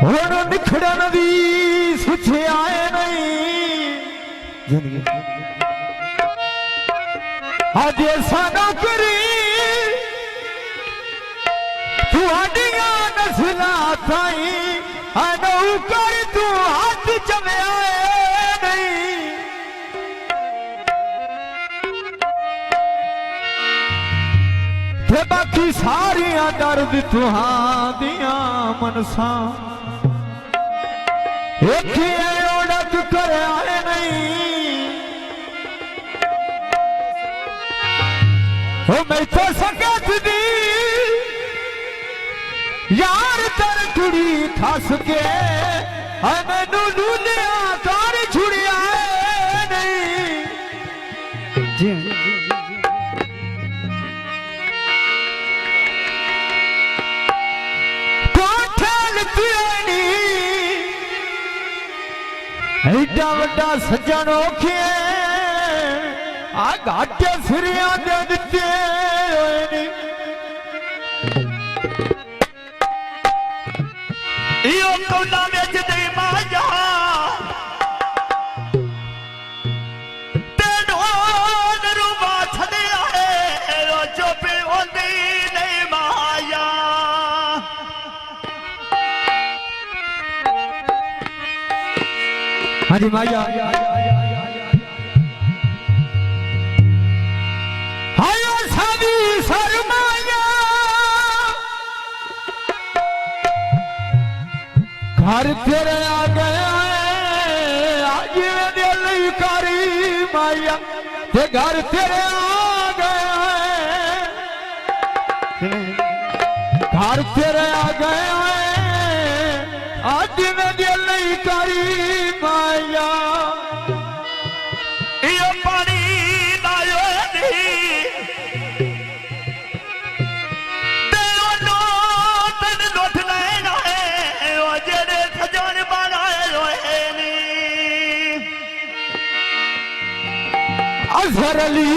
होनो निखड़ा नदी सुचे आए नहीं जिंदगी आज ऐसा ना करी तू हड्डियां नस्ला थाई अनु कर तू हाथ चमे आए नहीं ते बाकी सारिया दर्द तुहादियां मनसा एक ओढ़क कर आए नहीं हो मैं तो सकत दी यार तर छुड़ी खस के मैनू लूलिया कार छुड़िया नहीं जी एडा वड्डा सज्जन औखे आ घाटे सिरिया दे दिते इयो कौला विच दे माया तेनो नरूबा छड़िया है ओ चुप होंदी नहीं माया हाँ जी माया हायो सादी शर्माया घर तेरे आ गया आज दिल करी माया ते घर तेरे आ गया घर तेरे आ गया आज में दिल करी माया ये पानी लायो दी ते नो तन लुट लेना है ओ जेड़े सजन बनाए होए नी अजहर अली